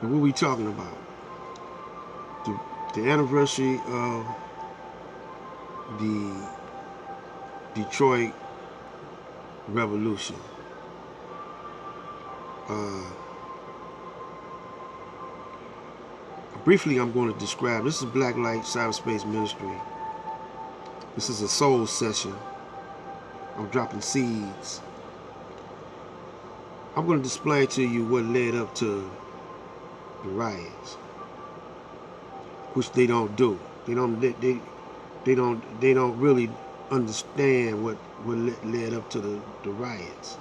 And what we talking about? The anniversary of the Detroit Revolution. Uh, Briefly, I'm going to describe. This is Black Light Cyberspace Ministry. This is a soul session. I'm dropping seeds. I'm going to display to you what led up to the riots, which they don't do. They don't really understand what led up to the riots.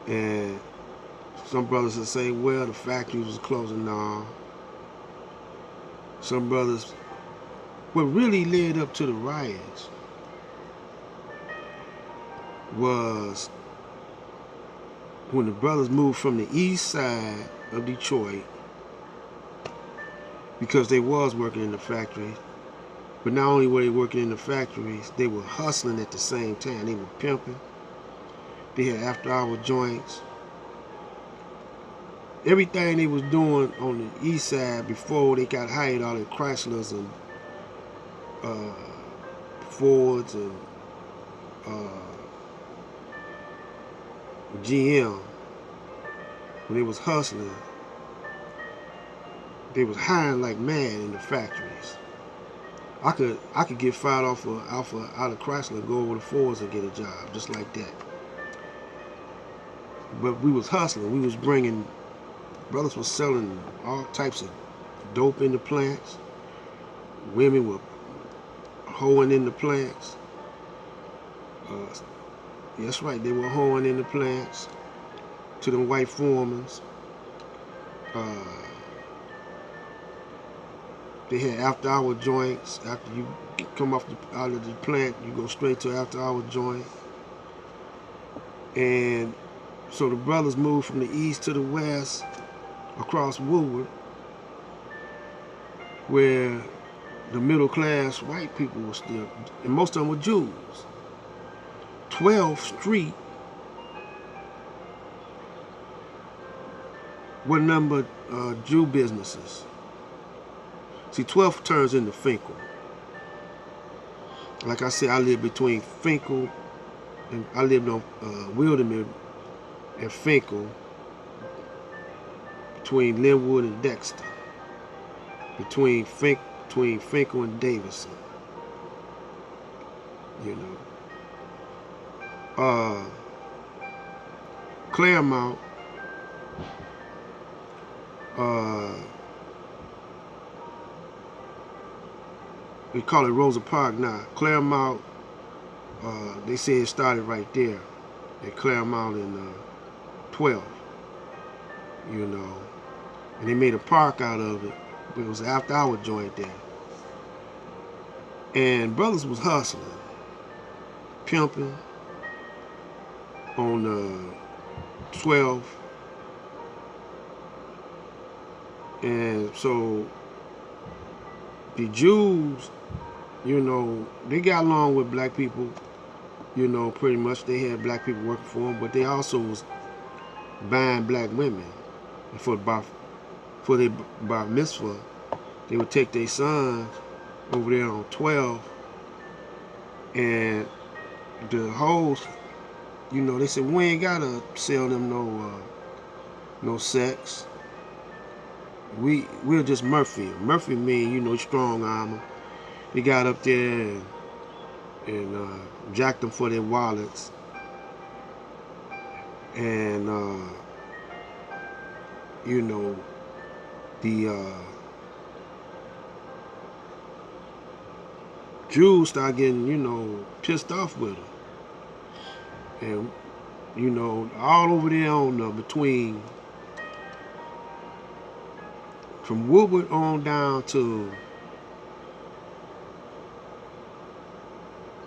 And some brothers will say, well, the factories was closing down. Some brothers, what really led up to the riots was when the brothers moved from the east side of Detroit, because they was working in the factories, but not only were they working in the factories, they were hustling at the same time. They were pimping. They had after-hour joints. Everything they was doing on the east side before they got hired, all the Chryslers and Fords and GM, when they was hustling, they was hiring like mad in the factories. I could get fired out of Chrysler and go over to Fords and get a job just like that. But we was hustling. We was bringing, brothers was selling all types of dope in the plants. Women were hoeing in the plants. That's right, they were hoeing in the plants to them white foremans. They had after-hour joints. After you come out of the plant, you go straight to after-hour joint. And so the brothers moved from the east to the west across Woodward, where the middle-class white people were still, and most of them were Jews. 12th Street were numbered Jew businesses. See, 12th turns into Finkel. Like I said, I lived between Finkel, and I lived on Wilderman and Finkel, between Linwood and Dexter, between Finkel and Davidson. You know, Claremont. We call it Rosa Park now. Claremont, they say it started right there at Claremont in 12th, you know. And they made a park out of it, but it was an after-hour joint there. And brothers was hustling, pimping on 12th. And so the Jews, you know, they got along with black people, you know, pretty much. They had black people working for them, but they also was buying black women. And for their bar mitzvah, they would take their sons over there on 12, and the host, you know, they said, we ain't gotta sell them no sex. We'll just Murphy. Murphy mean, you know, strong armor. They got up there and jacked them for their wallets. And you know, the Jews start getting, you know, pissed off with them. And, you know, all over there on between, from Woodward on down to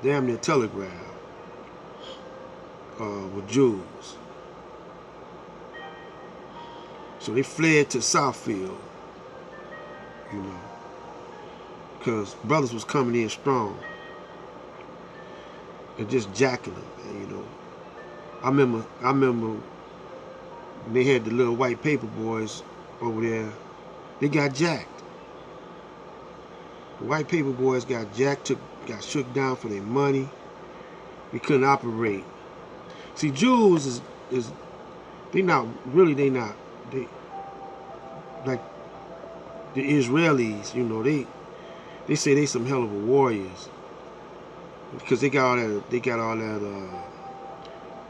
damn near Telegraph, were Jews. So they fled to Southfield, you know, because brothers was coming in strong and just jacking them, you know. I remember And they had the little white paper boys over there. They got jacked. The white paper boys got jacked, got shook down for their money. They couldn't operate. See, Jews is they not really, they like the Israelis, you know, they say they some hell of a warriors because they got all that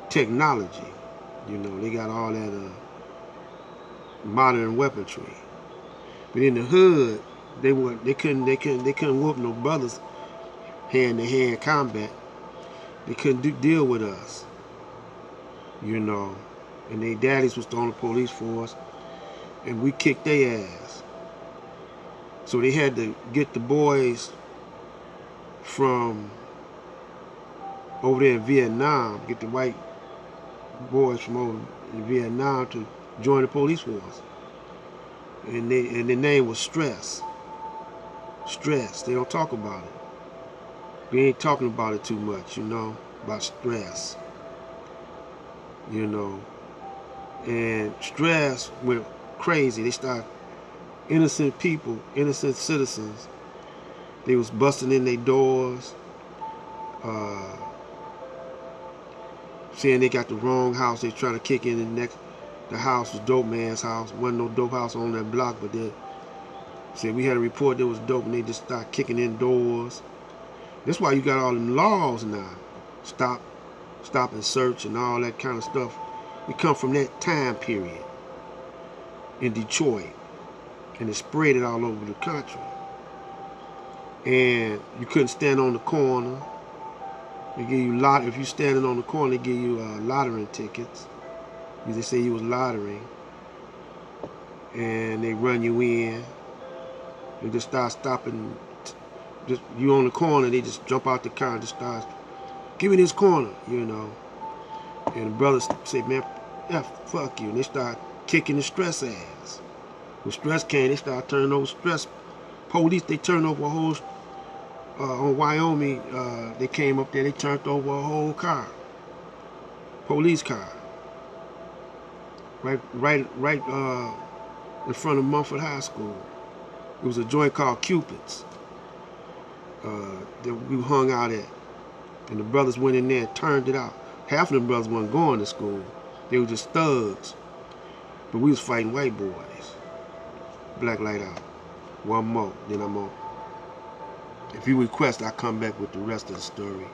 technology, you know, they got all that modern weaponry. But in the hood, they couldn't whoop no brothers hand to hand combat. They couldn't deal with us, you know. And their daddies was on the police force, and we kicked their ass. So they had to get the boys from over there in Vietnam, get the white boys from over in Vietnam to join the police force. And their name was Stress. Stress. They don't talk about it. We ain't talking about it too much, you know, about stress. You know. And Stress went crazy. They started innocent people, innocent citizens. They was busting in their doors, saying they got the wrong house. They trying to kick in the house was dope man's house. Wasn't no dope house on that block, but they said we had a report that was dope, and they just started kicking in doors. That's why you got all them laws now. Stop and search and all that kind of stuff. We come from that time period in Detroit, and it spread it all over the country. And you couldn't stand on the corner. They give you if you standing on the corner, they give you lottery tickets. They say you was lottering, and they run you in. They just start stopping. Just you on the corner, they just jump out the car and just start, give me this corner, you know. And the brothers say, man, fuck you. And they start kicking the Stress ass. When Stress came, they start turning over Stress. Police, they turned over a whole, on Wyoming, they came up there, they turned over a whole car. Police car. Right in front of Mumford High School. It was a joint called Cupid's that we hung out at. And the brothers went in there and turned it out. Half of them brothers weren't going to school. They were just thugs. But we was fighting white boys. Black light out. One more, then I'm on. If you request, I'll come back with the rest of the story.